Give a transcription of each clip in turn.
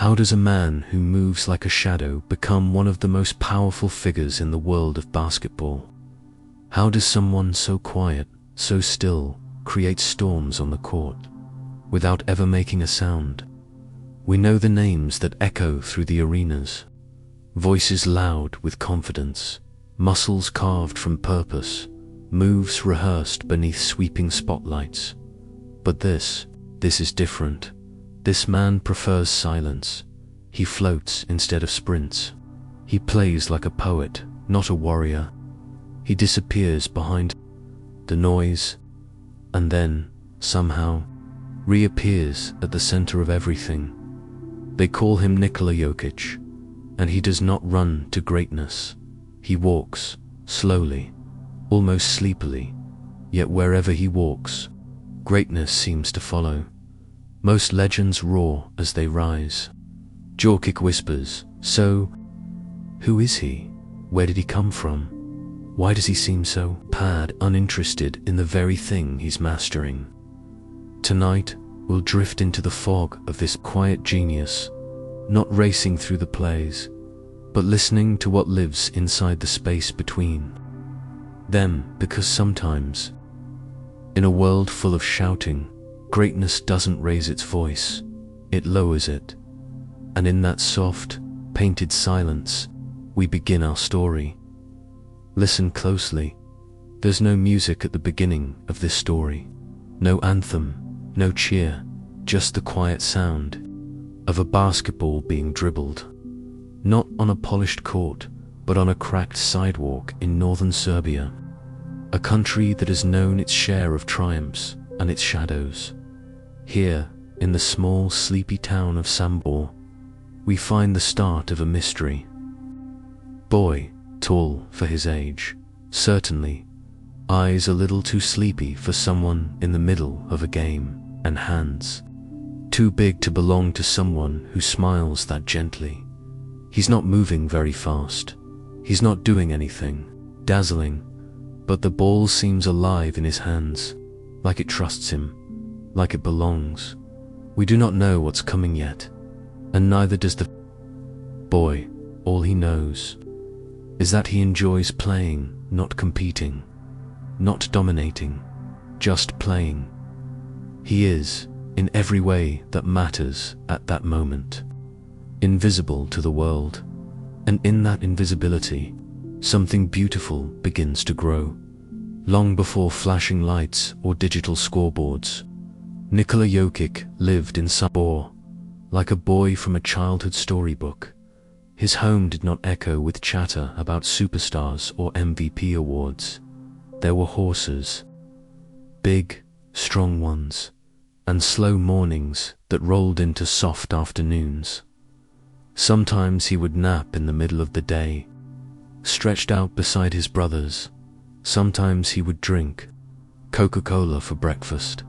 How does a man who moves like a shadow become one of the most powerful figures in the world of basketball? How does someone so quiet, so still, create storms on the court, without ever making a sound? We know the names that echo through the arenas, voices loud with confidence, muscles carved from purpose, moves rehearsed beneath sweeping spotlights. But this is different. This man prefers silence. He floats instead of sprints. He plays like a poet, not a warrior. He disappears behind the noise, and then, somehow, reappears at the center of everything. They call him Nikola Jokić, and he does not run to greatness. He walks, slowly, almost sleepily, yet wherever he walks, greatness seems to follow. Most legends roar as they rise. Jokić whispers, "So, who is he? Where did he come from? Why does he seem so uninterested in the very thing he's mastering?" Tonight, we'll drift into the fog of this quiet genius, not racing through the plays, but listening to what lives inside the space between them, because sometimes, in a world full of shouting, greatness doesn't raise its voice, it lowers it. And in that soft, painted silence, we begin our story. Listen closely. There's no music at the beginning of this story. No anthem, no cheer, just the quiet sound of a basketball being dribbled. Not on a polished court, but on a cracked sidewalk in northern Serbia. A country that has known its share of triumphs and its shadows. Here, in the small, sleepy town of Sombor, we find the start of a mystery. Boy, tall for his age, certainly, eyes a little too sleepy for someone in the middle of a game, and hands too big to belong to someone who smiles that gently. He's not moving very fast. He's not doing anything dazzling, but the ball seems alive in his hands, like it trusts him, like it belongs. We do not know what's coming yet, and neither does the boy. All he knows is that he enjoys playing, not competing, not dominating, just playing. He is, in every way that matters at that moment, invisible to the world, and in that invisibility, something beautiful begins to grow. Long before flashing lights or digital scoreboards, Nikola Jokić lived in Sombor, like a boy from a childhood storybook. His home did not echo with chatter about superstars or MVP awards. There were horses, big, strong ones, and slow mornings that rolled into soft afternoons. Sometimes he would nap in the middle of the day, stretched out beside his brothers. Sometimes he would drink Coca-Cola for breakfast.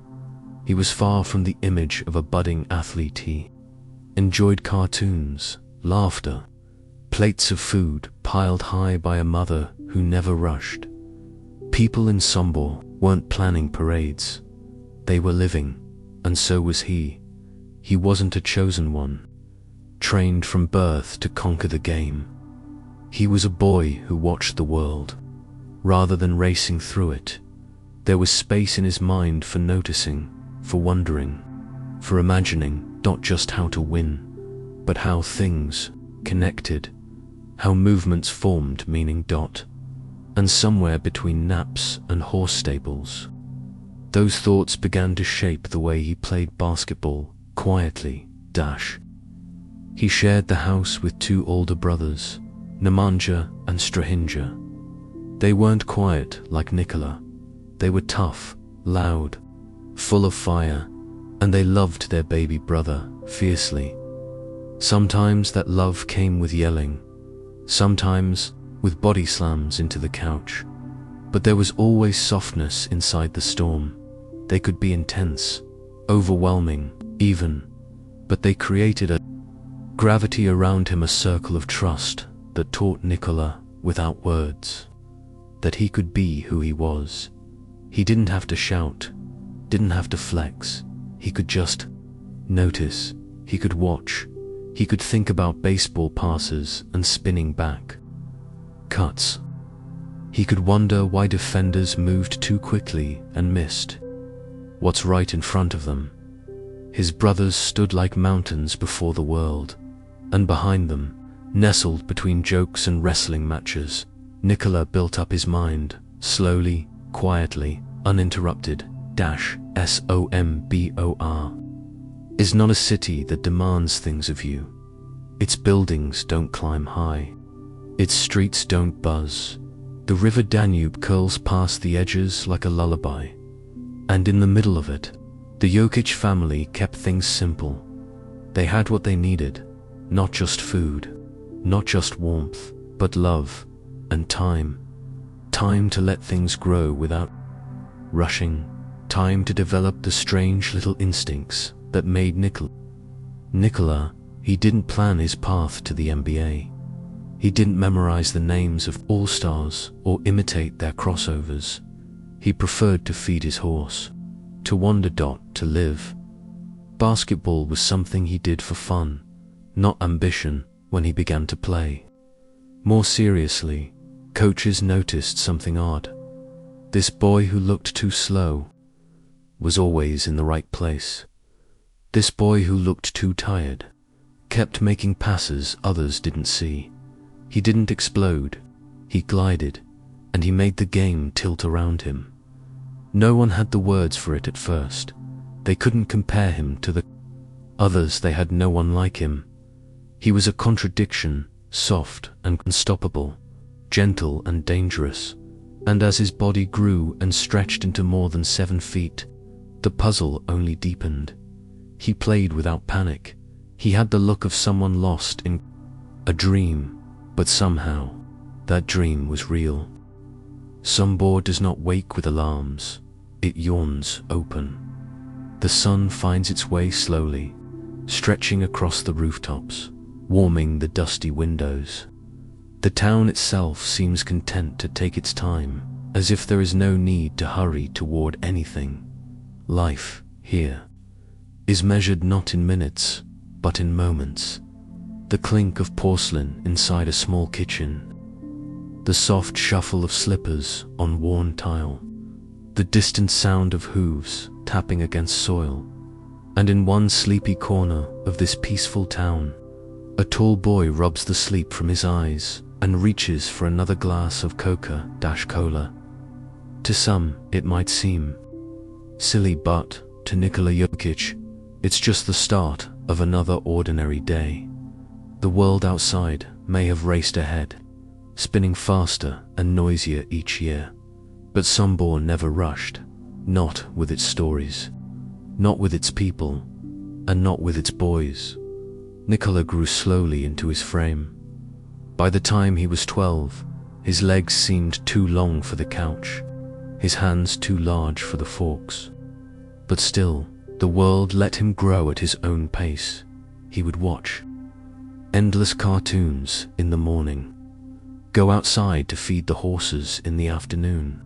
He was far from the image of a budding athlete. He enjoyed cartoons, laughter, plates of food piled high by a mother who never rushed. People in Sombor weren't planning parades. They were living, and so was he. He wasn't a chosen one, trained from birth to conquer the game. He was a boy who watched the world, rather than racing through it. There was space in his mind for noticing, for wondering, for imagining not just how to win, but how things connected, how movements formed meaning. And somewhere between naps and horse stables, those thoughts began to shape the way he played basketball, quietly. He shared the house with two older brothers, Nemanja and Strahinja. They weren't quiet like Nikola. They were tough, loud, full of fire, and they loved their baby brother fiercely. Sometimes that love came with yelling, sometimes with body slams into the couch. But there was always softness inside the storm. They could be intense, overwhelming, even, but they created a gravity around him, a circle of trust that taught Nikola, without words, that he could be who he was. He didn't have to shout, didn't have to flex. He could just notice. He could watch. He could think about baseball passes and spinning back cuts. He could wonder why defenders moved too quickly and missed what's right in front of them. His brothers stood like mountains before the world, and behind them, nestled between jokes and wrestling matches, Nikola built up his mind, slowly, quietly, uninterrupted. Sombor is not a city that demands things of you. Its buildings don't climb high. Its streets don't buzz. The river Danube curls past the edges like a lullaby. And in the middle of it, the Jokić family kept things simple. They had what they needed, not just food, not just warmth, but love and time. Time to let things grow without rushing. Time to develop the strange little instincts that made Nikola. He didn't plan his path to the NBA. He didn't memorize the names of all-stars or imitate their crossovers. He preferred to feed his horse, to wander. To live. Basketball was something he did for fun, not ambition. When he began to play more seriously, coaches noticed something odd. This boy who looked too slow was always in the right place. This boy who looked too tired kept making passes others didn't see. He didn't explode, he glided, and he made the game tilt around him. No one had the words for it at first. They couldn't compare him to the others. They had no one like him. He was a contradiction, soft and unstoppable, gentle and dangerous. And as his body grew and stretched into more than 7 feet, the puzzle only deepened. He played without panic. He had the look of someone lost in a dream, but somehow that dream was real. Sombor does not wake with alarms. It yawns open. The sun finds its way slowly, stretching across the rooftops, warming the dusty windows. The town itself seems content to take its time, as if there is no need to hurry toward anything. Life, here, is measured not in minutes, but in moments. The clink of porcelain inside a small kitchen, the soft shuffle of slippers on worn tile, the distant sound of hooves tapping against soil. And in one sleepy corner of this peaceful town, a tall boy rubs the sleep from his eyes and reaches for another glass of Coca-Cola. To some, it might seem silly, but to Nikola Jokić, it's just the start of another ordinary day. The world outside may have raced ahead, spinning faster and noisier each year, but Sombor never rushed, not with its stories, not with its people, and not with its boys. Nikola grew slowly into his frame. By the time he was 12, his legs seemed too long for the couch, his hands too large for the forks. But still, the world let him grow at his own pace. He would watch endless cartoons in the morning, go outside to feed the horses in the afternoon.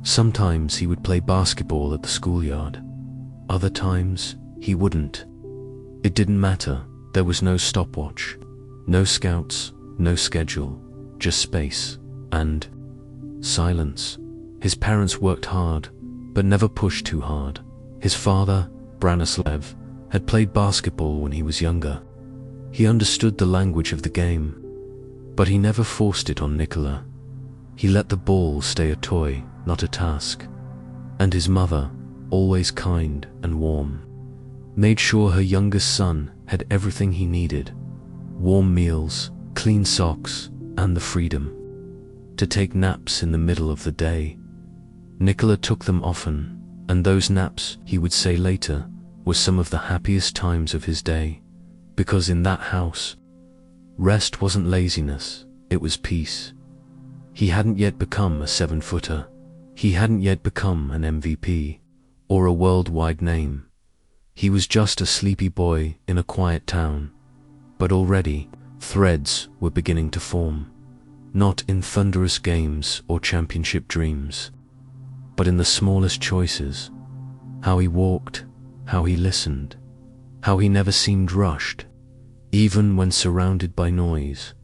Sometimes he would play basketball at the schoolyard. Other times, he wouldn't. It didn't matter. There was no stopwatch, no scouts, no schedule, just space and silence. His parents worked hard, but never pushed too hard. His father, Branislav, had played basketball when he was younger. He understood the language of the game, but he never forced it on Nikola. He let the ball stay a toy, not a task. And his mother, always kind and warm, made sure her youngest son had everything he needed: warm meals, clean socks, and the freedom to take naps in the middle of the day. Nikola took them often, and those naps, he would say later, were some of the happiest times of his day, because in that house, rest wasn't laziness, it was peace. He hadn't yet become a 7-footer. He hadn't yet become an MVP or a worldwide name. He was just a sleepy boy in a quiet town, but already threads were beginning to form, not in thunderous games or championship dreams, but in the smallest choices: how he walked, how he listened, how he never seemed rushed. Even when surrounded by noise,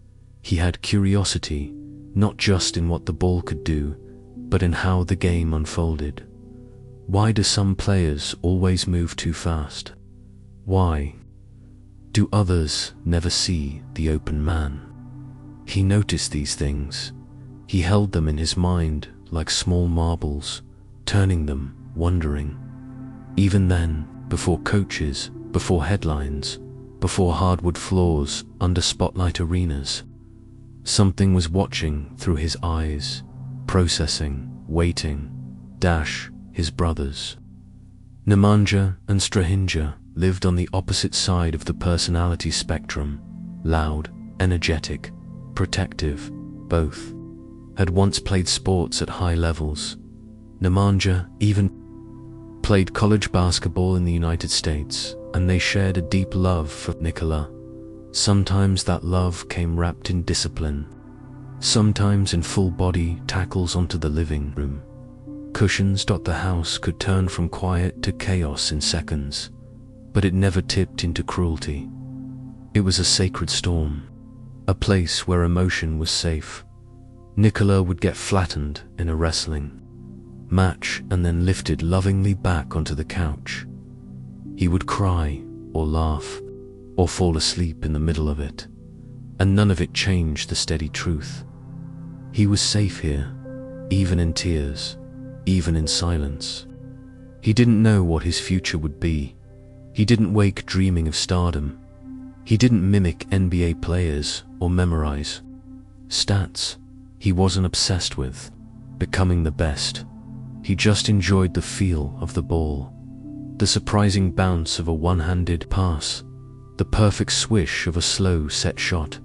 he had curiosity, not just in what the ball could do, but in how the game unfolded. Why do some players always move too fast? Why do others never see the open man? He noticed these things. He held them in his mind like small marbles, turning them, wondering. Even then, before coaches, before headlines, before hardwood floors under spotlight arenas, something was watching through his eyes, processing, waiting. His brothers, Nemanja and Strahinja, lived on the opposite side of the personality spectrum. Loud, energetic, protective, both had once played sports at high levels. Nemanja even played college basketball in the United States, and they shared a deep love for Nikola. Sometimes that love came wrapped in discipline, sometimes in full-body tackles onto the living room. Cushions. The house could turn from quiet to chaos in seconds, but it never tipped into cruelty. It was a sacred storm, a place where emotion was safe. Nikola would get flattened in a wrestling match and then lifted lovingly back onto the couch. He would cry, or laugh, or fall asleep in the middle of it, and none of it changed the steady truth. He was safe here, even in tears, even in silence. He didn't know what his future would be. He didn't wake dreaming of stardom. He didn't mimic NBA players or memorize stats he wasn't obsessed with becoming the best. He just enjoyed the feel of the ball, the surprising bounce of a one-handed pass, the perfect swish of a slow set shot.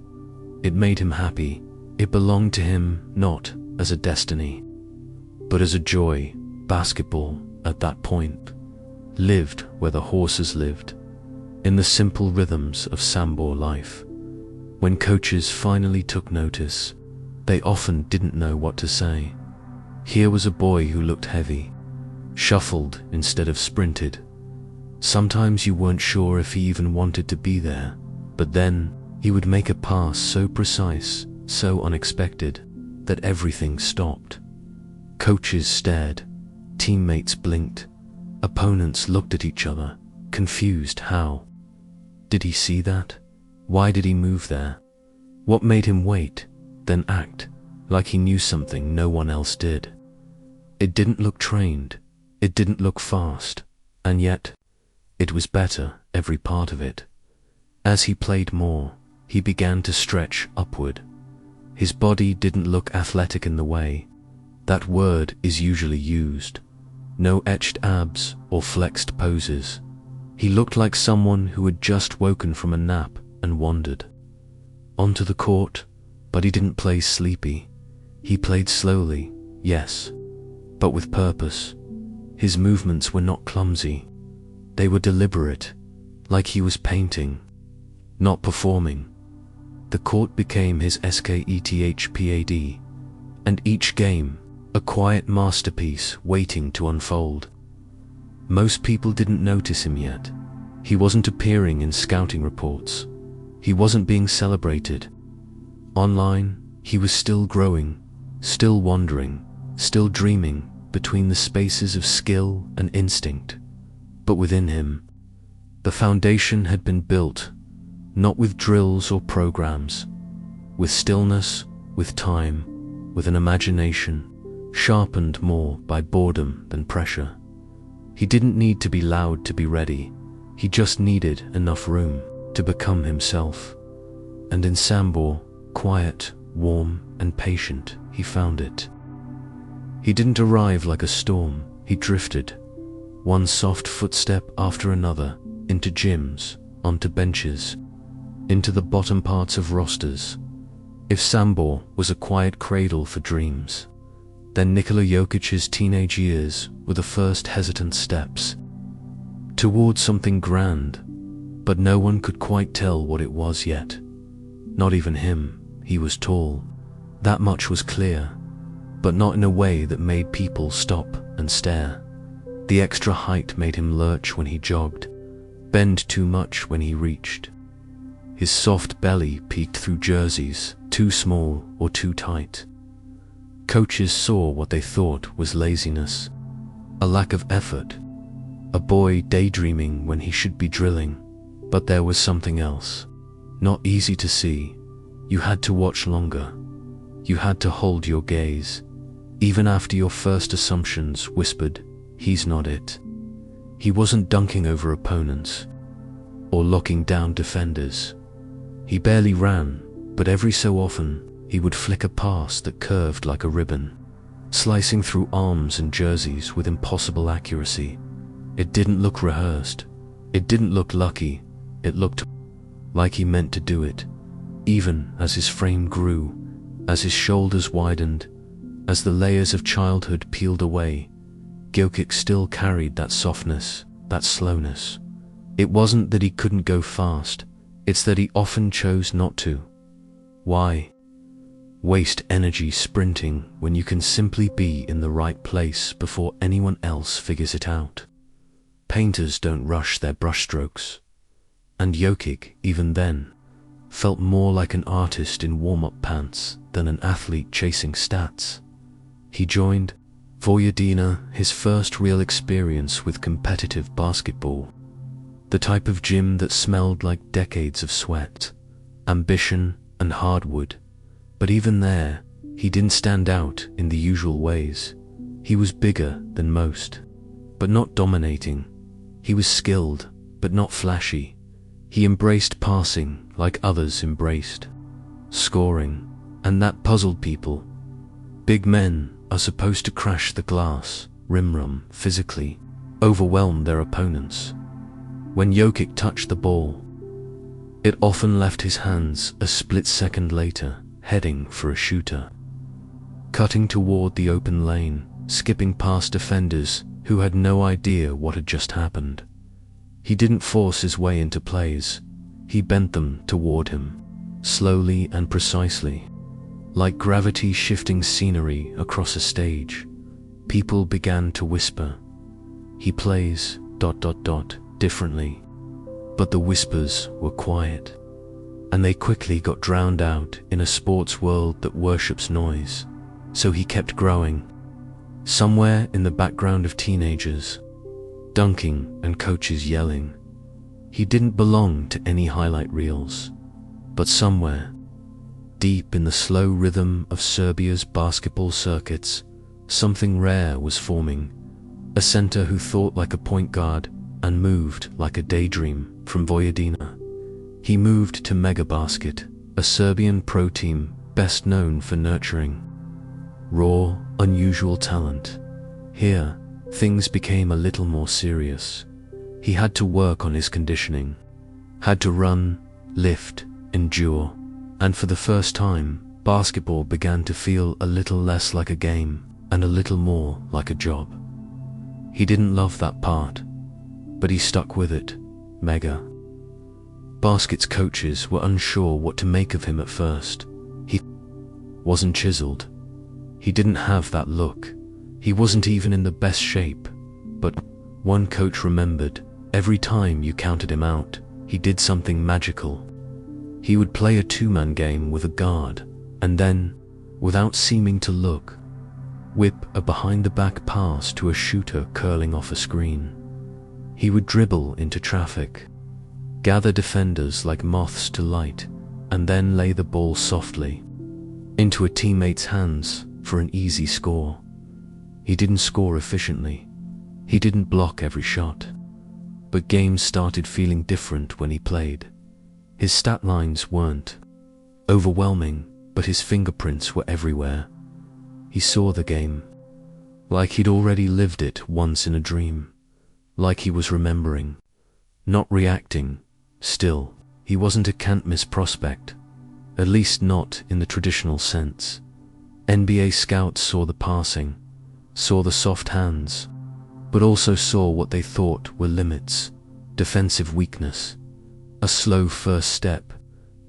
It made him happy. It belonged to him, not as a destiny, but as a joy. Basketball, at that point, lived where the horses lived, in the simple rhythms of Sombor life. When coaches finally took notice, they often didn't know what to say. Here was a boy who looked heavy, shuffled instead of sprinted. Sometimes you weren't sure if he even wanted to be there, but then he would make a pass so precise, so unexpected, that everything stopped. Coaches stared, teammates blinked, opponents looked at each other, confused. How did he see that? Why did he move there? What made him wait, then act like he knew something no one else did? It didn't look trained, it didn't look fast, and yet it was better, every part of it. As he played more, he began to stretch upward. His body didn't look athletic in the way that word is usually used. No etched abs or flexed poses. He looked like someone who had just woken from a nap and wandered onto the court, but he didn't play sleepy. He played slowly, yes, but with purpose. His movements were not clumsy. They were deliberate, like he was painting, not performing. The court became his skethpad, and each game a quiet masterpiece waiting to unfold. Most people didn't notice him yet. He wasn't appearing in scouting reports. He wasn't being celebrated. Online, he was still growing, still wandering, still dreaming between the spaces of skill and instinct. But within him, the foundation had been built, not with drills or programs, with stillness, with time, with an imagination sharpened more by boredom than pressure. He didn't need to be loud to be ready. He just needed enough room to become himself. And in Sombor, quiet, warm, and patient, he found it. He didn't arrive like a storm. He drifted, one soft footstep after another, into gyms, onto benches, into the bottom parts of rosters. If Sombor was a quiet cradle for dreams, then Nikola Jokic's teenage years were the first hesitant steps towards something grand, but no one could quite tell what it was yet. Not even him. He was tall. That much was clear, but not in a way that made people stop and stare. The extra height made him lurch when he jogged, bend too much when he reached. His soft belly peeked through jerseys, too small or too tight. Coaches saw what they thought was laziness, a lack of effort, a boy daydreaming when he should be drilling. But there was something else. Not easy to see. You had to watch longer. You had to hold your gaze. Even after your first assumptions whispered, "He's not it." He wasn't dunking over opponents or locking down defenders. He barely ran, but every so often he would flick a pass that curved like a ribbon, slicing through arms and jerseys with impossible accuracy. It didn't look rehearsed. It didn't look lucky. It looked like he meant to do it. Even as his frame grew, as his shoulders widened, as the layers of childhood peeled away, Jokić still carried that softness, that slowness. It wasn't that he couldn't go fast, it's that he often chose not to. Why waste energy sprinting when you can simply be in the right place before anyone else figures it out? Painters don't rush their brushstrokes. And Jokić, even then, felt more like an artist in warm-up pants than an athlete chasing stats. He joined Vojvodina, his first real experience with competitive basketball. The type of gym that smelled like decades of sweat, ambition, and hardwood. But even there, he didn't stand out in the usual ways. He was bigger than most, but not dominating. He was skilled, but not flashy. He embraced passing like others embraced scoring, and that puzzled people. Big men are supposed to crash the glass, rim physically, overwhelm their opponents. When Jokić touched the ball, it often left his hands a split second later, heading for a shooter, cutting toward the open lane, skipping past defenders who had no idea what had just happened. He didn't force his way into plays. He bent them toward him, slowly and precisely. Like gravity shifting scenery across a stage, people began to whisper, "He plays ... differently." But the whispers were quiet, and they quickly got drowned out in a sports world that worships noise. So he kept growing. Somewhere in the background of teenagers, dunking and coaches yelling. He didn't belong to any highlight reels, but somewhere, deep in the slow rhythm of Serbia's basketball circuits, something rare was forming. A center who thought like a point guard and moved like a daydream. From Vojvodina, he moved to Megabasket, a Serbian pro team best known for nurturing raw, unusual talent. Here, things became a little more serious. He had to work on his conditioning, had to run, lift, endure, and for the first time, basketball began to feel a little less like a game and a little more like a job. He didn't love that part, but he stuck with it. Mega Basket's coaches were unsure what to make of him at first. He wasn't chiseled. He didn't have that look. He wasn't even in the best shape. But one coach remembered, every time you counted him out, he did something magical. He would play a two-man game with a guard, and then, without seeming to look, whip a behind-the-back pass to a shooter curling off a screen. He would dribble into traffic, gather defenders like moths to light, and then lay the ball softly into a teammate's hands for an easy score. He didn't score efficiently. He didn't block every shot. But games started feeling different when he played. His stat lines weren't overwhelming, but his fingerprints were everywhere. He saw the game like he'd already lived it once in a dream, like he was remembering, not reacting. Still, he wasn't a can't-miss prospect, at least not in the traditional sense. NBA scouts saw the passing, saw the soft hands, but also saw what they thought were limits, defensive weakness, a slow first step,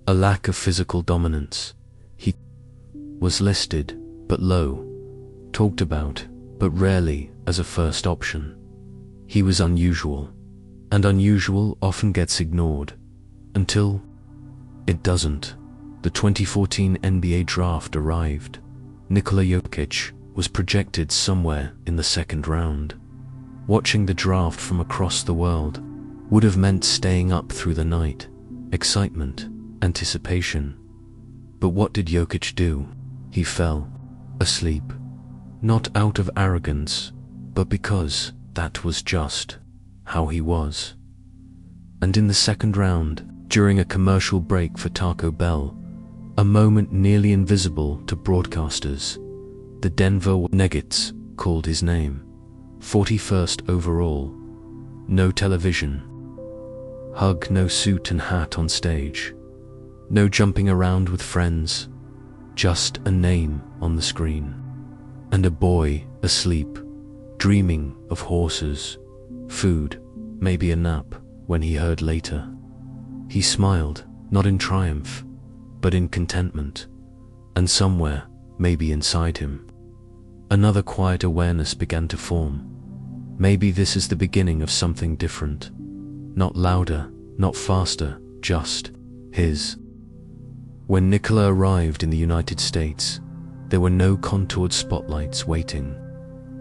a lack of physical dominance. He was listed, but low, talked about, but rarely as a first option. He was unusual, and unusual often gets ignored, until It doesn't. The 2014 NBA draft arrived. Nikola Jokić was projected somewhere in the second round. Watching the draft from across the world would have meant staying up through the night. Excitement, anticipation. But what did Jokić do? He fell asleep. Not out of arrogance, but because that was just how he was. And in the second round, during a commercial break for Taco Bell, a moment nearly invisible to broadcasters, the Denver Nuggets called his name. 41st overall. No television. Hug, no suit and hat on stage. No jumping around with friends. Just a name on the screen. And a boy asleep, dreaming of horses, food, maybe a nap, when he heard later. He smiled, not in triumph, but in contentment. And somewhere, maybe inside him, another quiet awareness began to form. Maybe this is the beginning of something different. Not louder, not faster, just his. When Nikola arrived in the United States, there were no contoured spotlights waiting.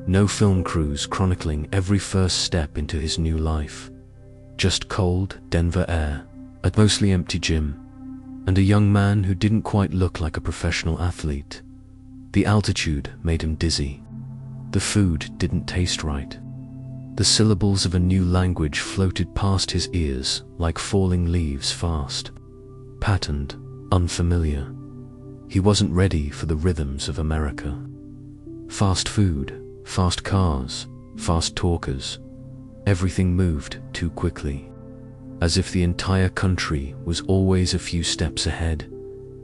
No film crews chronicling every first step into his new life. Just cold Denver air, a mostly empty gym, and a young man who didn't quite look like a professional athlete. The altitude made him dizzy. The food didn't taste right. The syllables of a new language floated past his ears like falling leaves, fast, patterned, unfamiliar. He wasn't ready for the rhythms of America. Fast food, fast cars, fast talkers. Everything moved too quickly, as if the entire country was always a few steps ahead,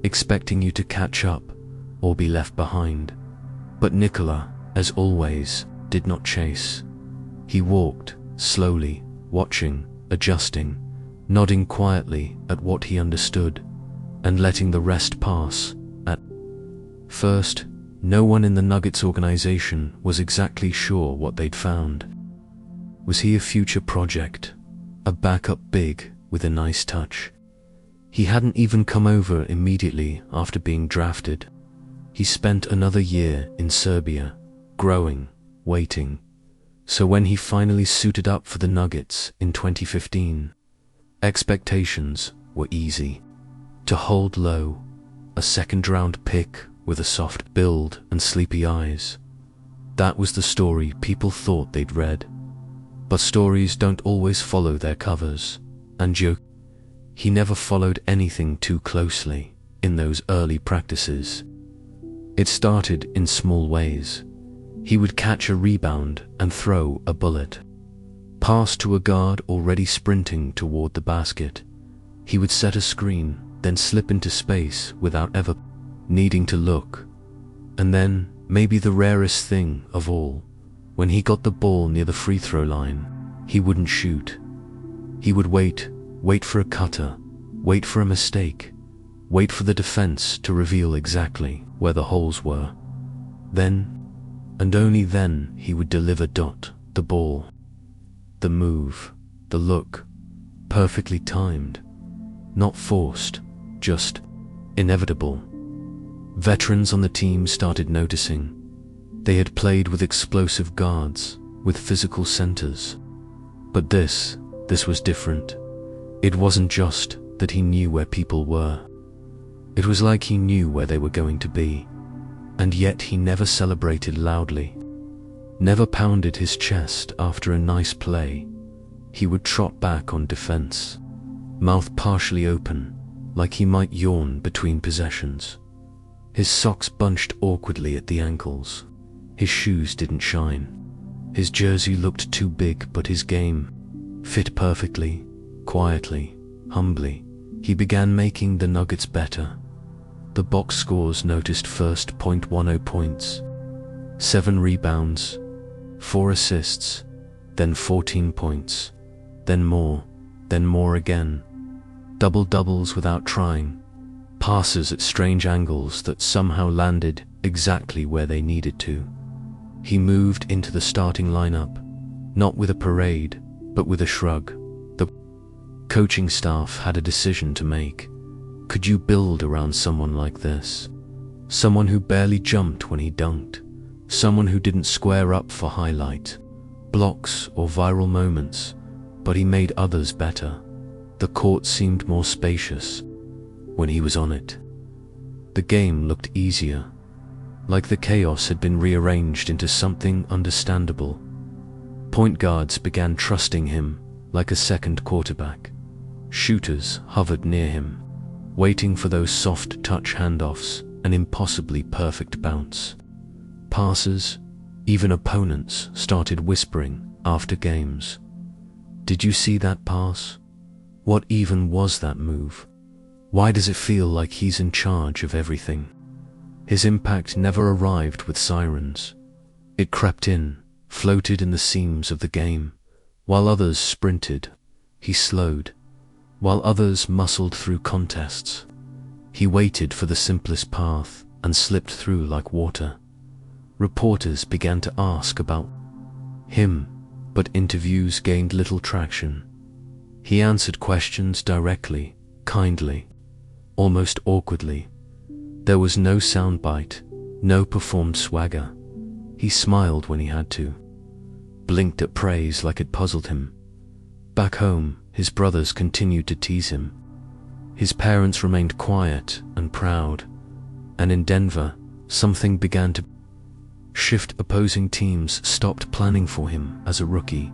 expecting you to catch up or be left behind. But Nikola, as always, did not chase. He walked, slowly, watching, adjusting, nodding quietly at what he understood, and letting the rest pass. At first, no one in the Nuggets organization was exactly sure what they'd found. Was he a future project? A backup big with a nice touch? He hadn't even come over immediately after being drafted. He spent another year in Serbia, growing, waiting. So when he finally suited up for the Nuggets in 2015, expectations were easy. To hold low, a second-round pick with a soft build and sleepy eyes. That was the story people thought they'd read. But stories don't always follow their covers, and Jokić, he never followed anything too closely in those early practices. It started in small ways. He would catch a rebound and throw a bullet. Pass to a guard already sprinting toward the basket. He would set a screen, then slip into space without ever needing to look. And then, maybe the rarest thing of all, when he got the ball near the free throw line, he wouldn't shoot. He would wait for a cutter, wait for a mistake, wait for the defense to reveal exactly where the holes were. Then, and only then, he would deliver. The ball, the move, the look, perfectly timed, not forced, just inevitable. Veterans on the team started noticing. They had played with explosive guards, with physical centers. But this was different. It wasn't just that he knew where people were. It was like he knew where they were going to be. And yet he never celebrated loudly, never pounded his chest after a nice play. He would trot back on defense, mouth partially open, like he might yawn between possessions. His socks bunched awkwardly at the ankles. His shoes didn't shine. His jersey looked too big, but his game fit perfectly, quietly, humbly. He began making the Nuggets better. The box scores noticed first. 0.10 points, 7 rebounds, 4 assists, then 14 points, then more again. Double-doubles without trying, passes at strange angles that somehow landed exactly where they needed to. He moved into the starting lineup, not with a parade, but with a shrug. The coaching staff had a decision to make. Could you build around someone like this? Someone who barely jumped when he dunked. Someone who didn't square up for highlight blocks or viral moments, but he made others better. The court seemed more spacious when he was on it. The game looked easier, like the chaos had been rearranged into something understandable. Point guards began trusting him like a second quarterback. Shooters hovered near him, waiting for those soft touch handoffs, an impossibly perfect bounce. Passers, even opponents, started whispering after games. Did you see that pass? What even was that move? Why does it feel like he's in charge of everything? His impact never arrived with sirens. It crept in, floated in the seams of the game. While others sprinted, he slowed. While others muscled through contests, he waited for the simplest path and slipped through like water. Reporters began to ask about him, but interviews gained little traction. He answered questions directly, kindly, almost awkwardly. There was no soundbite, no performed swagger. He smiled when he had to, blinked at praise like it puzzled him. Back home, his brothers continued to tease him. His parents remained quiet and proud, and in Denver, something began to shift. Opposing teams stopped planning for him as a rookie.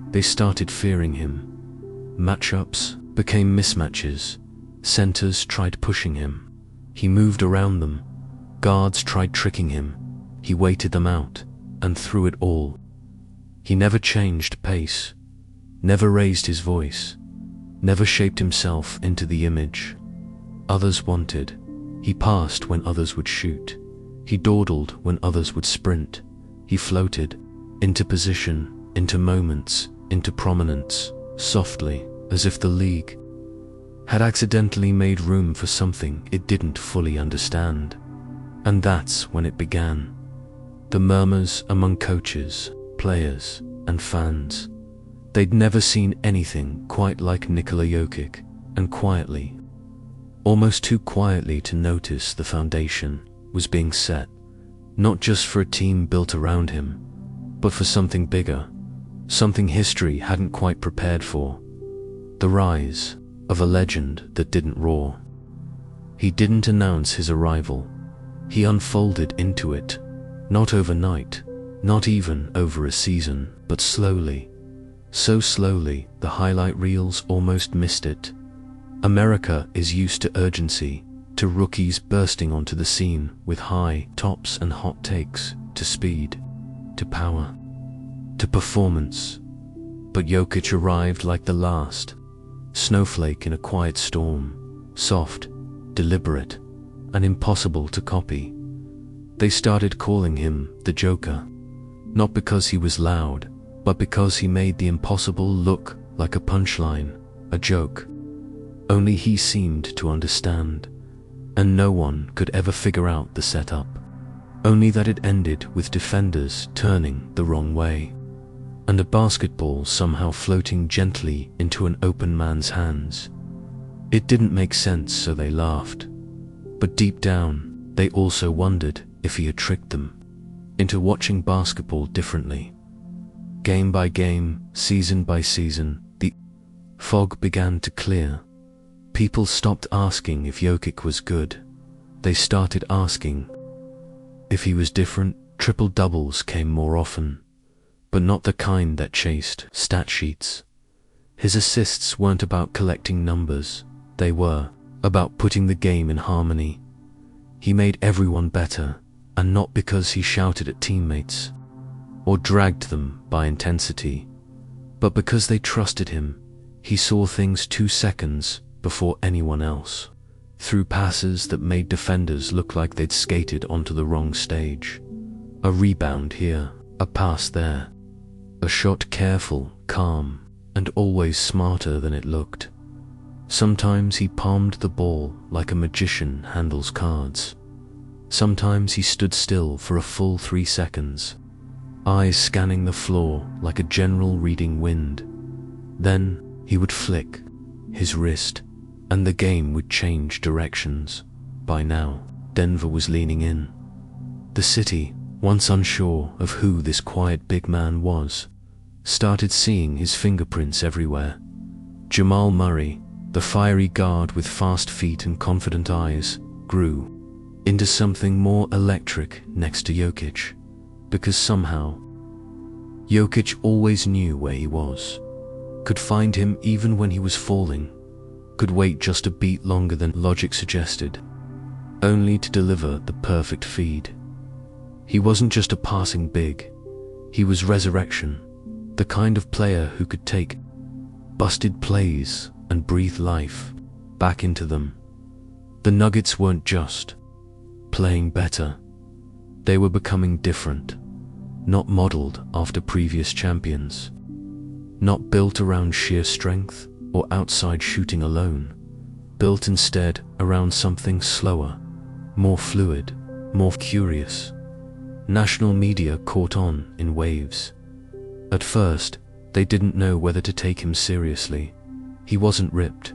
They started fearing him. Matchups became mismatches. Centers tried pushing him. He moved around them. Guards tried tricking him. He waited them out, and through it all, he never changed pace, never raised his voice, never shaped himself into the image others wanted. He passed when others would shoot. He dawdled when others would sprint. He floated into position, into moments, into prominence, softly, as if the league had accidentally made room for something it didn't fully understand. And that's when it began. The murmurs among coaches, players, and fans. They'd never seen anything quite like Nikola Jokić, and quietly, almost too quietly to notice the foundation was being set, not just for a team built around him, but for something bigger, something history hadn't quite prepared for. The rise of a legend that didn't roar. He didn't announce his arrival. He unfolded into it, not overnight, not even over a season, but slowly. So slowly, the highlight reels almost missed it. America is used to urgency, to rookies bursting onto the scene with high tops and hot takes, to speed, to power, to performance. But Jokić arrived like the last snowflake in a quiet storm, soft, deliberate, and impossible to copy. They started calling him the Joker, not because he was loud, but because he made the impossible look like a punchline, a joke. Only he seemed to understand, and no one could ever figure out the setup. Only that it ended with defenders turning the wrong way, and a basketball somehow floating gently into an open man's hands. It didn't make sense, so they laughed. But deep down, they also wondered if he had tricked them into watching basketball differently. Game by game, season by season, the fog began to clear. People stopped asking if Jokić was good. They started asking if he was different. Triple doubles came more often, but not the kind that chased stat sheets. His assists weren't about collecting numbers. They were about putting the game in harmony. He made everyone better, and not because he shouted at teammates or dragged them by intensity, but because they trusted him. He saw things 2 seconds before anyone else, threw passes that made defenders look like they'd skated onto the wrong stage. A rebound here, a pass there, a shot careful, calm, and always smarter than it looked. Sometimes he palmed the ball like a magician handles cards. Sometimes he stood still for a full 3 seconds, eyes scanning the floor like a general reading wind. Then he would flick his wrist, and the game would change directions. By now, Denver was leaning in. The city, once unsure of who this quiet big man was, started seeing his fingerprints everywhere. Jamal Murray, the fiery guard with fast feet and confident eyes, grew into something more electric next to Jokić, because somehow, Jokić always knew where he was, could find him even when he was falling, could wait just a beat longer than logic suggested, only to deliver the perfect feed. He wasn't just a passing big, he was resurrection, the kind of player who could take busted plays and breathe life back into them. The Nuggets weren't just playing better, they were becoming different, not modeled after previous champions, not built around sheer strength or outside shooting alone, built instead around something slower, more fluid, more curious. National media caught on in waves. At first, they didn't know whether to take him seriously. He wasn't ripped.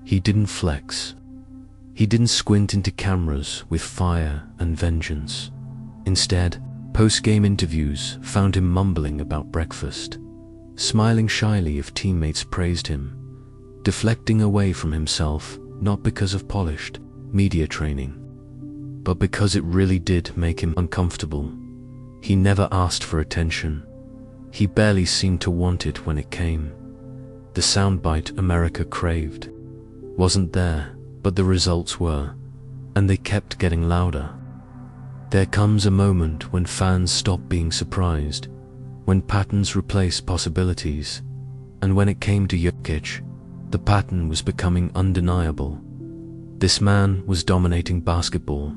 He didn't flex. He didn't squint into cameras with fire and vengeance. Instead, post-game interviews found him mumbling about breakfast, smiling shyly if teammates praised him, deflecting away from himself not because of polished media training, but because it really did make him uncomfortable. He never asked for attention. He barely seemed to want it when it came. The soundbite America craved wasn't there, but the results were, and they kept getting louder. There comes a moment when fans stop being surprised, when patterns replace possibilities, and when it came to Jokić, the pattern was becoming undeniable. This man was dominating basketball.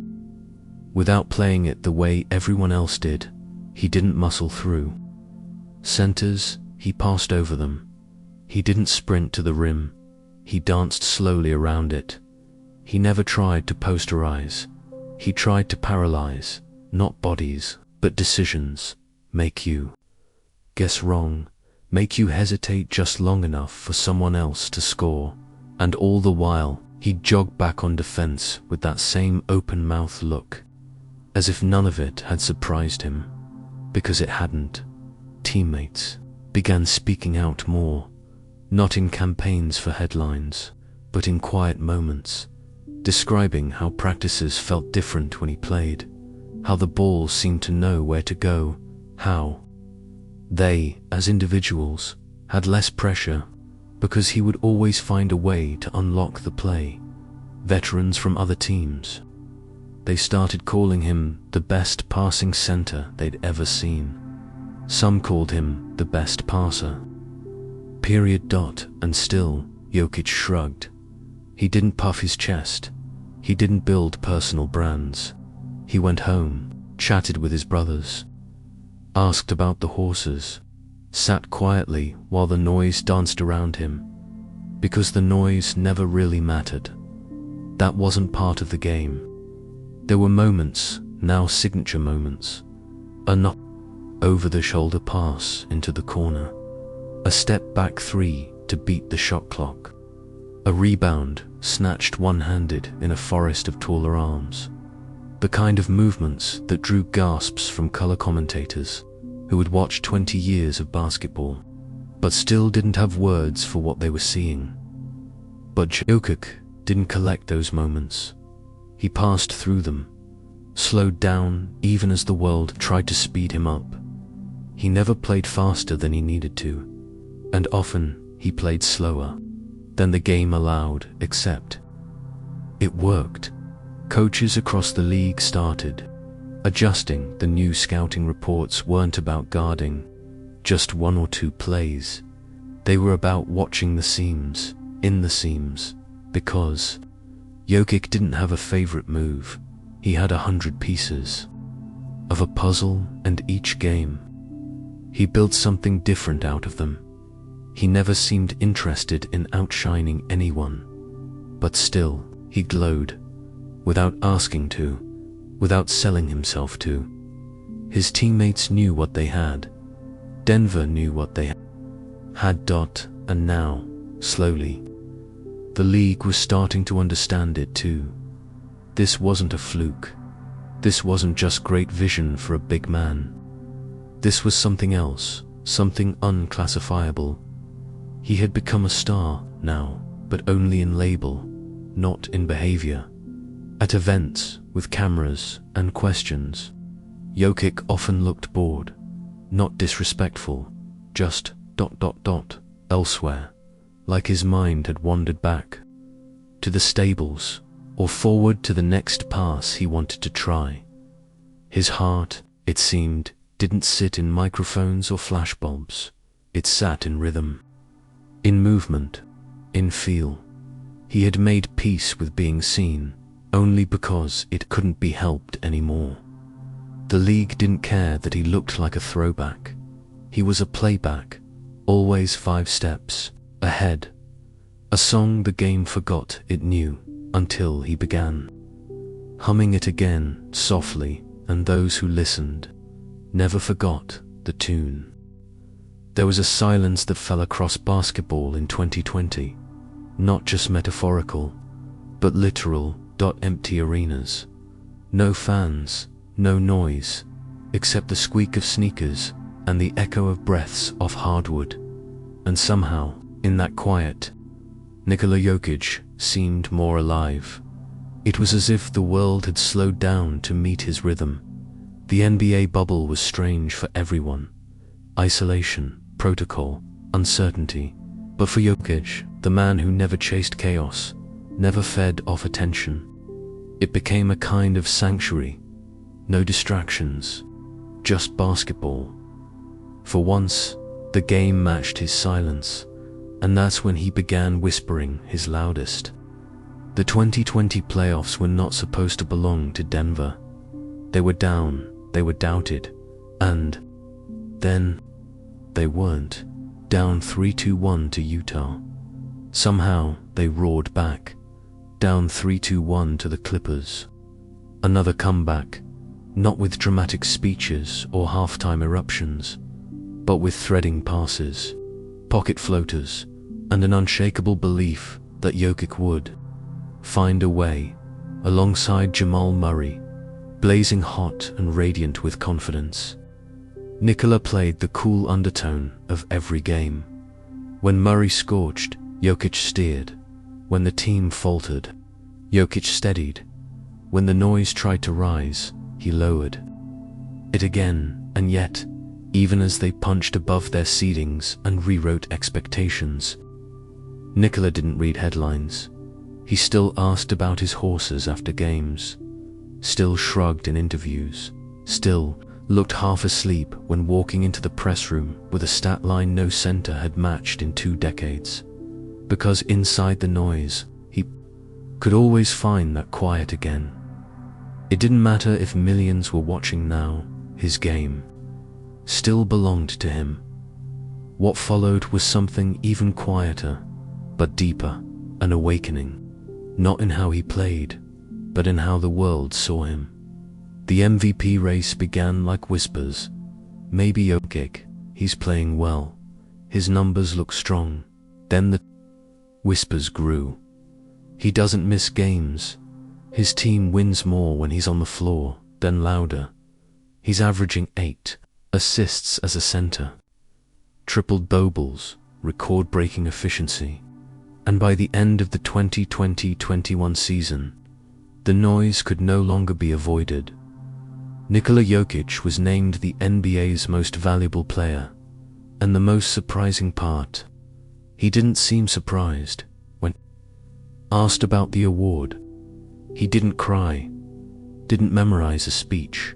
Without playing it the way everyone else did, he didn't muscle through centers, he passed over them. He didn't sprint to the rim, he danced slowly around it. He never tried to posterize, he tried to paralyze, not bodies, but decisions, make you guess wrong, make you hesitate just long enough for someone else to score, and all the while, he'd jog back on defense with that same open-mouthed look, as if none of it had surprised him, because it hadn't. Teammates began speaking out more, not in campaigns for headlines, but in quiet moments, describing how practices felt different when he played, how the ball seemed to know where to go, how they, as individuals, had less pressure, because he would always find a way to unlock the play. Veterans from other teams, they started calling him the best passing center they'd ever seen. Some called him the best passer. Period. And still, Jokić shrugged. He didn't puff his chest. He didn't build personal brands. He went home, chatted with his brothers, asked about the horses, sat quietly while the noise danced around him, because the noise never really mattered. That wasn't part of the game. There were moments, now signature moments, a knock, over-the-shoulder pass into the corner, a step-back three to beat the shot clock, a rebound snatched one-handed in a forest of taller arms, the kind of movements that drew gasps from color commentators who had watched 20 years of basketball, but still didn't have words for what they were seeing. But Jokić didn't collect those moments. He passed through them, slowed down even as the world tried to speed him up. He never played faster than he needed to, and often he played slower than the game allowed, except it worked. Coaches across the league started adjusting. The new scouting reports weren't about guarding just one or two plays. They were about watching the seams, in the seams, because Jokić didn't have a favorite move. He had 100 pieces of a puzzle, and each game he built something different out of them. He never seemed interested in outshining anyone, but still, he glowed, without asking to, without selling himself to. His teammates knew what they had. Denver knew what they had. And now, slowly, The league was starting to understand it too. This wasn't a fluke. This wasn't just great vision for a big man. This was something else, something unclassifiable. He had become a star now, but only in label, not in behavior. At events, with cameras and questions, Jokić often looked bored, not disrespectful, just ... elsewhere, like his mind had wandered back to the stables or forward to the next pass he wanted to try. His heart, it seemed, didn't sit in microphones or flashbulbs. It sat in rhythm, in movement, in feel. He had made peace with being seen, only because it couldn't be helped anymore. The league didn't care that he looked like a throwback. He was a playback, always 5 steps ahead. A song the game forgot it knew until he began humming it again softly, and those who listened never forgot the tune. There was a silence that fell across basketball in 2020, not just metaphorical, but literal. Empty arenas. No fans, no noise, except the squeak of sneakers and the echo of breaths off hardwood. And somehow, in that quiet, Nikola Jokić seemed more alive. It was as if the world had slowed down to meet his rhythm. The NBA bubble was strange for everyone. Isolation, protocol, uncertainty. But for Jokić, the man who never chased chaos, never fed off attention, it became a kind of sanctuary. No distractions, just basketball. For once, the game matched his silence, and that's when he began whispering his loudest. The 2020 playoffs were not supposed to belong to Denver. They were down, they were doubted, and then they weren't. Down 3-1 to Utah. Somehow they roared back. Down 3-1 to the Clippers. Another comeback, not with dramatic speeches or halftime eruptions, but with threading passes, pocket floaters, and an unshakable belief that Jokić would find a way, alongside Jamal Murray, blazing hot and radiant with confidence. Nikola played the cool undertone of every game. When Murray scorched, Jokić steered. When the team faltered, Jokić steadied. When the noise tried to rise, he lowered it again. And yet, even as they punched above their ceilings and rewrote expectations, Nikola didn't read headlines. He still asked about his horses after games, still shrugged in interviews, still looked half asleep when walking into the press room with a stat line no center had matched in 2 decades. Because inside the noise, he could always find that quiet again. It didn't matter if millions were watching now, his game still belonged to him. What followed was something even quieter, but deeper, an awakening, not in how he played, but in how the world saw him. The MVP race began like whispers. Maybe Jokić, he's playing well. His numbers look strong. Then the whispers grew. He doesn't miss games. His team wins more when he's on the floor. Then louder. He's averaging 8 assists as a center. Tripled doubles, record-breaking efficiency. And by the end of the 2020-21 season, the noise could no longer be avoided. Nikola Jokić was named the NBA's most valuable player. And the most surprising part, he didn't seem surprised. When asked about the award, he didn't cry, didn't memorize a speech.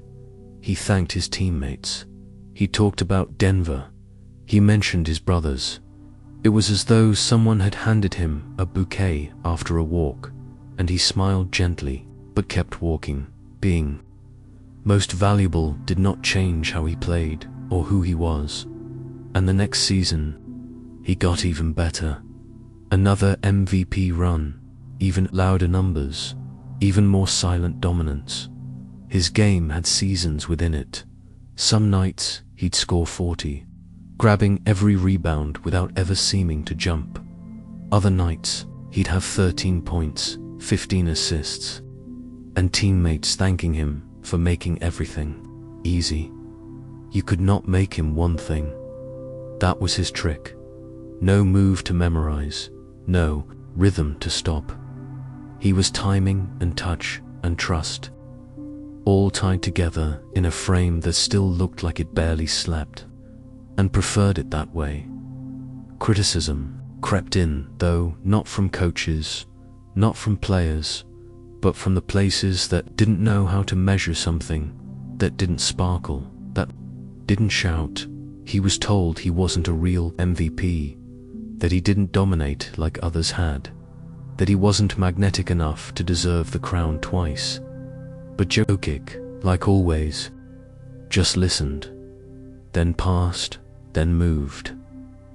He thanked his teammates. He talked about Denver. He mentioned his brothers. It was as though someone had handed him a bouquet after a walk, and he smiled gently, but kept walking. Being most valuable did not change how he played or who he was. And the next season, he got even better. Another MVP run, even louder numbers, even more silent dominance. His game had seasons within it. Some nights, he'd score 40, grabbing every rebound without ever seeming to jump. Other nights, he'd have 13 points, 15 assists, and teammates thanking him for making everything easy. You could not make him one thing. That was his trick. No move to memorize, no rhythm to stop. He was timing and touch and trust, all tied together in a frame that still looked like it barely slept, and preferred it that way. Criticism crept in, though not from coaches, not from players, but from the places that didn't know how to measure something, that didn't sparkle, that didn't shout. He was told he wasn't a real MVP, that he didn't dominate like others had, that he wasn't magnetic enough to deserve the crown twice. But Jokić, like always, just listened, then passed, then moved,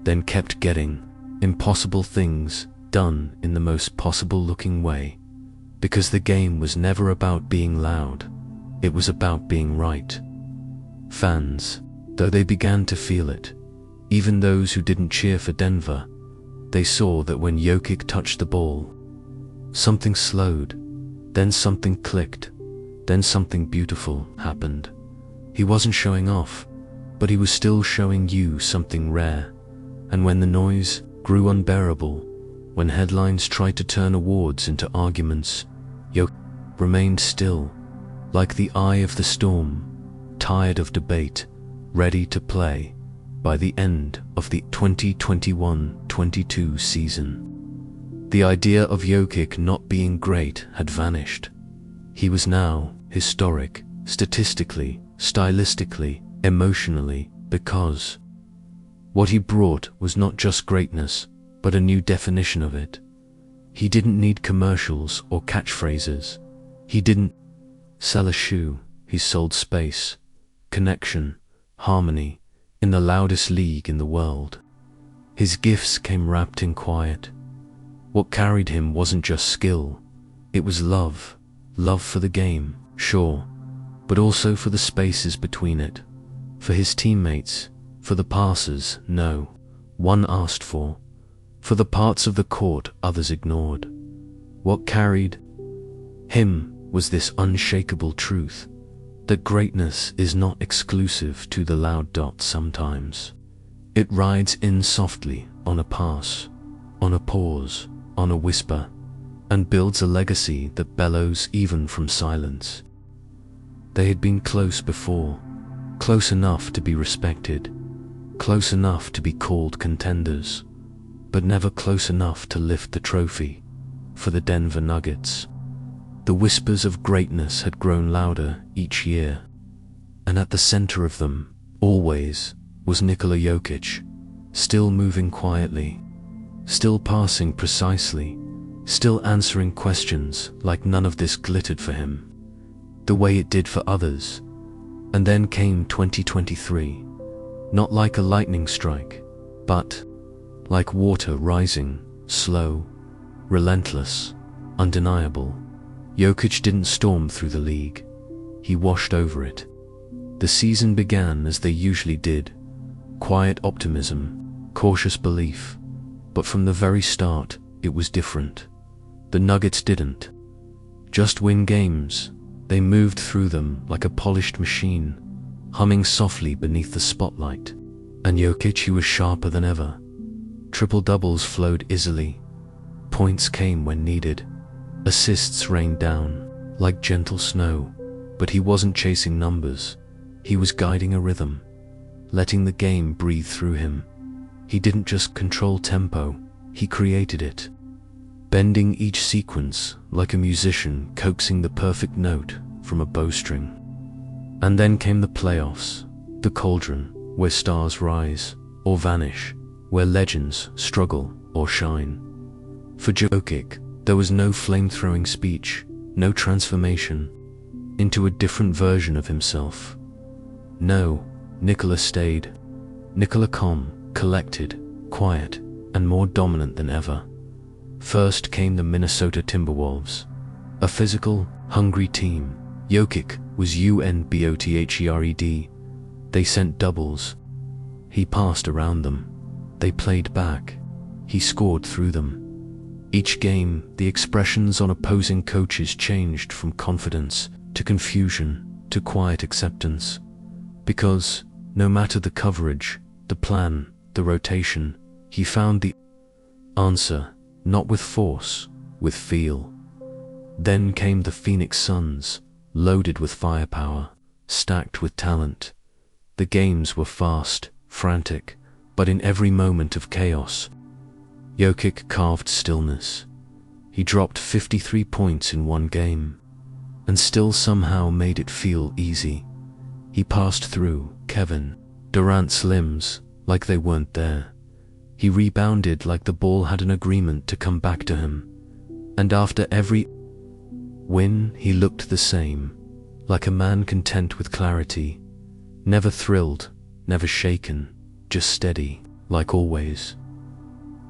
then kept getting impossible things done in the most possible looking way, because the game was never about being loud, it was about being right. Fans, though they began to feel it, even those who didn't cheer for Denver, they saw that when Jokić touched the ball, something slowed, then something clicked, then something beautiful happened. He wasn't showing off, but he was still showing you something rare. And when the noise grew unbearable, when headlines tried to turn awards into arguments, Jokić remained still, like the eye of the storm, tired of debate, ready to play. By the end of the 2021-22 season, the idea of Jokić not being great had vanished. He was now historic, statistically, stylistically, emotionally, because what he brought was not just greatness, but a new definition of it. He didn't need commercials or catchphrases. He didn't sell a shoe. He sold space, connection, harmony, in the loudest league in the world. His gifts came wrapped in quiet. What carried him wasn't just skill, it was love. Love for the game, sure, but also for the spaces between it, for his teammates, for the passes no one asked for the parts of the court others ignored. What carried him was this unshakable truth, that greatness is not exclusive to the loud dot sometimes. It rides in softly on a pass, on a pause, on a whisper, and builds a legacy that bellows even from silence. They had been close before, close enough to be respected, close enough to be called contenders, but never close enough to lift the trophy. For the Denver Nuggets, the whispers of greatness had grown louder each year, and at the center of them, always, was Nikola Jokić, still moving quietly, still passing precisely, still answering questions like none of this glittered for him, the way it did for others. And then came 2023, not like a lightning strike, but like water rising, slow, relentless, undeniable. Jokić didn't storm through the league, he washed over it. The season began as they usually did, quiet optimism, cautious belief, but from the very start, it was different. The Nuggets didn't just win games, they moved through them like a polished machine, humming softly beneath the spotlight. And Jokić, he was sharper than ever. Triple-doubles flowed easily, points came when needed, assists rained down like gentle snow, but he wasn't chasing numbers, he was guiding a rhythm, letting the game breathe through him. He didn't just control tempo, he created it, bending each sequence like a musician coaxing the perfect note from a bowstring. And then came the playoffs, the cauldron, where stars rise or vanish, where legends struggle or shine. For Jokić, there was no flame-throwing speech, no transformation into a different version of himself. No, Nikola stayed. Nikola calm, collected, quiet, and more dominant than ever. First came the Minnesota Timberwolves, a physical, hungry team. Jokić was unbothered. They sent doubles. He passed around them. They played back. He scored through them. Each game, the expressions on opposing coaches changed from confidence to confusion to quiet acceptance. Because, no matter the coverage, the plan, the rotation, he found the answer, not with force, with feel. Then came the Phoenix Suns, loaded with firepower, stacked with talent. The games were fast, frantic, but in every moment of chaos, Jokić carved stillness. He dropped 53 points in one game, and still somehow made it feel easy. He passed through Kevin Durant's limbs like they weren't there. He rebounded like the ball had an agreement to come back to him. And after every win, he looked the same, like a man content with clarity. Never thrilled, never shaken, just steady, like always.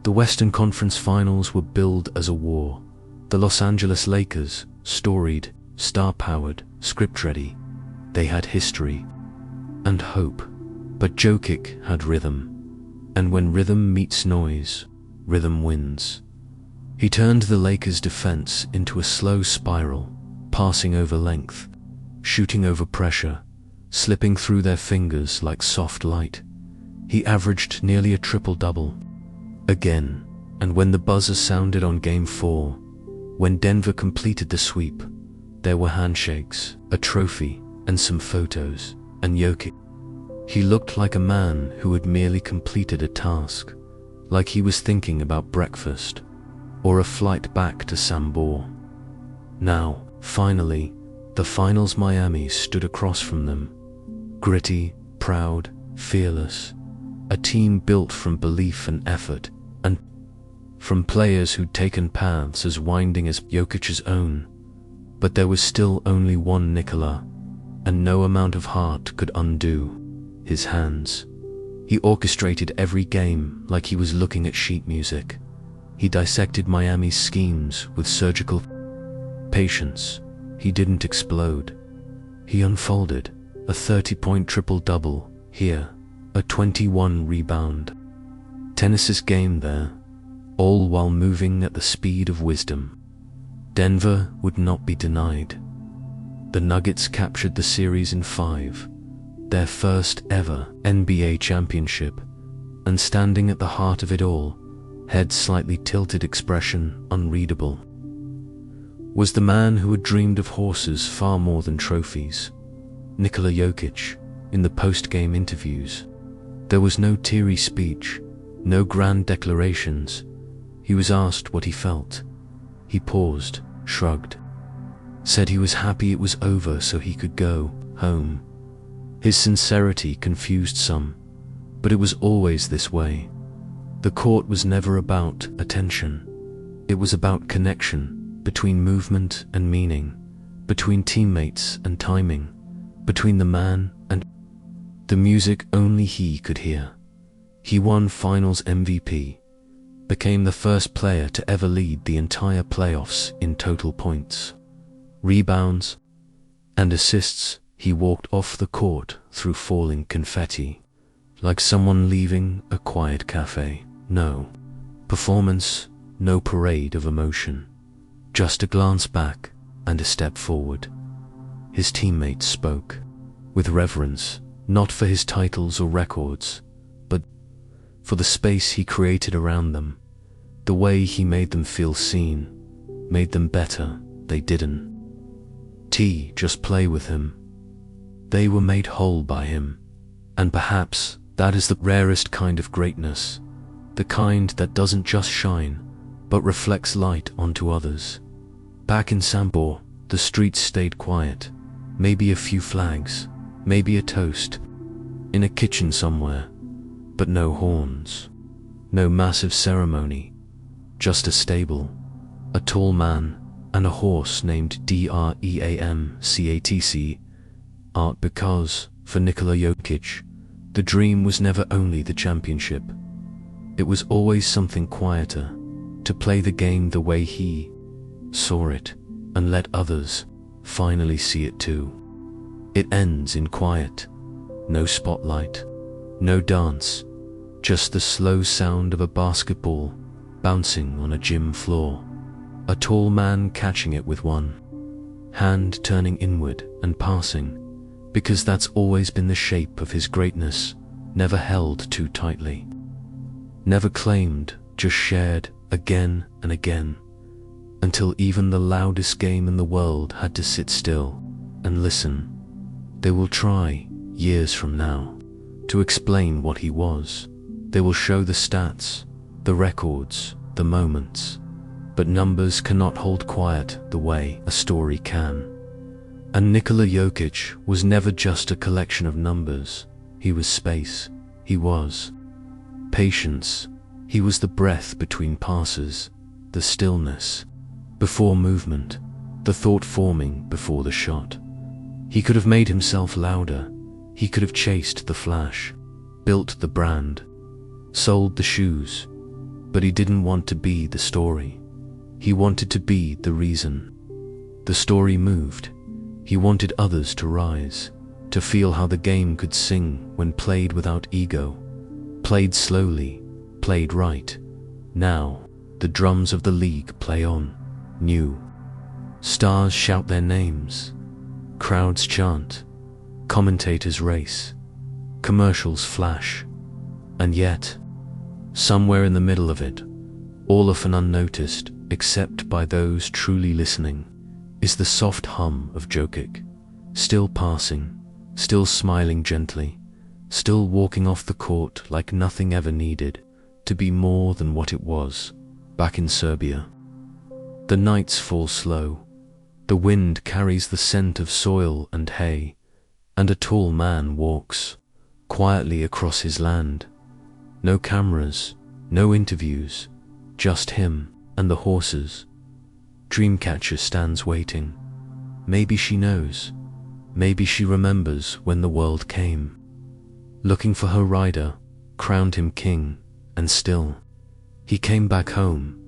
The Western Conference Finals were billed as a war. The Los Angeles Lakers, storied, star-powered, script-ready. They had history and hope, but Jokić had rhythm. And when rhythm meets noise, rhythm wins. He turned the Lakers' defense into a slow spiral, passing over length, shooting over pressure, slipping through their fingers like soft light. He averaged nearly a triple-double. Again, and when the buzzer sounded on Game 4, when Denver completed the sweep, there were handshakes, a trophy, and some photos, and Jokić. He looked like a man who had merely completed a task, like he was thinking about breakfast, or a flight back to Sombor. Now, finally, the finals Miami stood across from them. Gritty, proud, fearless. A team built from belief and effort, and from players who'd taken paths as winding as Jokic's own. But there was still only one Nikola, and no amount of heart could undo his hands. He orchestrated every game like he was looking at sheet music. He dissected Miami's schemes with surgical patience. He didn't explode. He unfolded a 30-point triple-double here, a 21 rebound. Tennis's game there, all while moving at the speed of wisdom. Denver would not be denied. The Nuggets captured the series in 5, their first ever NBA championship, and standing at the heart of it all, head slightly tilted, expression unreadable, was the man who had dreamed of horses far more than trophies. Nikola Jokić. In the post-game interviews, there was no teary speech, no grand declarations. He was asked what he felt. He paused, shrugged, said he was happy it was over so he could go home. His sincerity confused some, but it was always this way. The court was never about attention. It was about connection, between movement and meaning, between teammates and timing, between the man and the music only he could hear. He won Finals MVP, became the first player to ever lead the entire playoffs in total points, rebounds, and assists. He walked off the court through falling confetti, like someone leaving a quiet cafe. No performance, no parade of emotion, just a glance back and a step forward. His teammates spoke with reverence, not for his titles or records, but for the space he created around them, the way he made them feel seen, made them better. They didn't just play with him. They were made whole by him. And perhaps that is the rarest kind of greatness, the kind that doesn't just shine, but reflects light onto others. Back in Sombor, the streets stayed quiet. Maybe a few flags, maybe a toast, in a kitchen somewhere, but no horns, no massive ceremony, just a stable, a tall man, and a horse named Dreamcatch. Art, because, for Nikola Jokić, the dream was never only the championship. It was always something quieter, to play the game the way he saw it, and let others finally see it too. It ends in quiet, no spotlight, no dance, just the slow sound of a basketball bouncing on a gym floor, a tall man catching it with one hand, turning inward and passing, because that's always been the shape of his greatness, never held too tightly, never claimed, just shared again and again, until even the loudest game in the world had to sit still and listen. They will try, years from now, to explain what he was. They will show the stats, the records, the moments, but numbers cannot hold quiet the way a story can. And Nikola Jokić was never just a collection of numbers. He was space. He was patience. He was the breath between passes, the stillness before movement, the thought forming before the shot. He could have made himself louder. He could have chased the flash, built the brand, sold the shoes, but he didn't want to be the story. He wanted to be the reason. The story moved. He wanted others to rise, to feel how the game could sing when played without ego, played slowly, played right. Now, the drums of the league play on, new. Stars shout their names, crowds chant, commentators race, commercials flash, and yet, somewhere in the middle of it, all often unnoticed except by those truly listening, is the soft hum of Jokić, still passing, still smiling gently, still walking off the court like nothing ever needed to be more than what it was back in Serbia. The nights fall slow, the wind carries the scent of soil and hay, and a tall man walks quietly across his land. No cameras, no interviews, just him and the horses. Dreamcatcher stands waiting. Maybe she knows. Maybe she remembers when the world came, looking for her rider, crowned him king, and still, he came back home.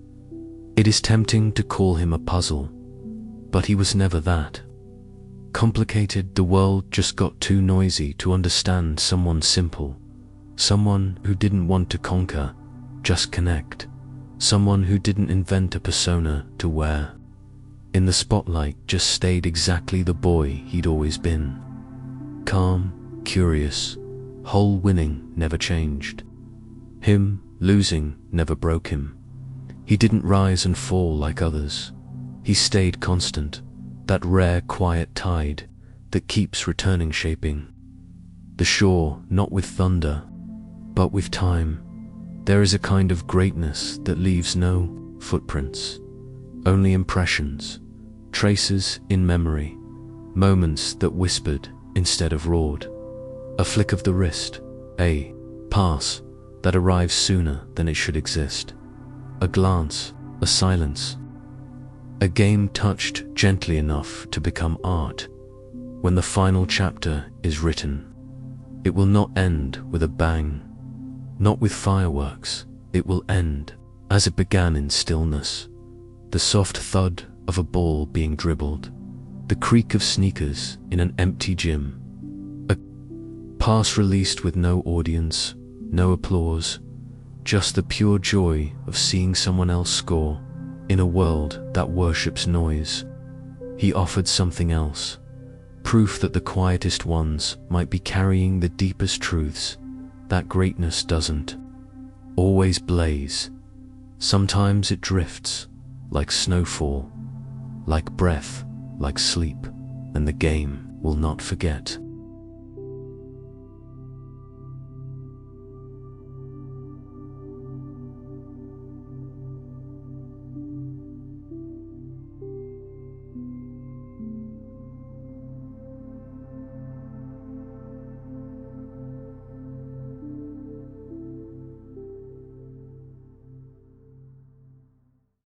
It is tempting to call him a puzzle, but he was never that. Complicated, the world just got too noisy to understand someone simple, someone who didn't want to conquer, just connect, someone who didn't invent a persona to wear. In the spotlight just stayed exactly the boy he'd always been. Calm, curious, whole. Winning never changed him, losing never broke him. He didn't rise and fall like others. He stayed constant, that rare quiet tide that keeps returning, shaping the shore, not with thunder, but with time. There is a kind of greatness that leaves no footprints, only impressions, traces in memory, moments that whispered instead of roared, a flick of the wrist, a pass that arrives sooner than it should exist, a glance, a silence, a game touched gently enough to become art. When the final chapter is written, it will not end with a bang, not with fireworks. It will end as it began, in stillness, the soft thud of a ball being dribbled, the creak of sneakers in an empty gym, a pass released with no audience, no applause, just the pure joy of seeing someone else score. In a world that worships noise, he offered something else, proof that the quietest ones might be carrying the deepest truths, that greatness doesn't always blaze. Sometimes it drifts, like snowfall, like breath, like sleep, and the game will not forget.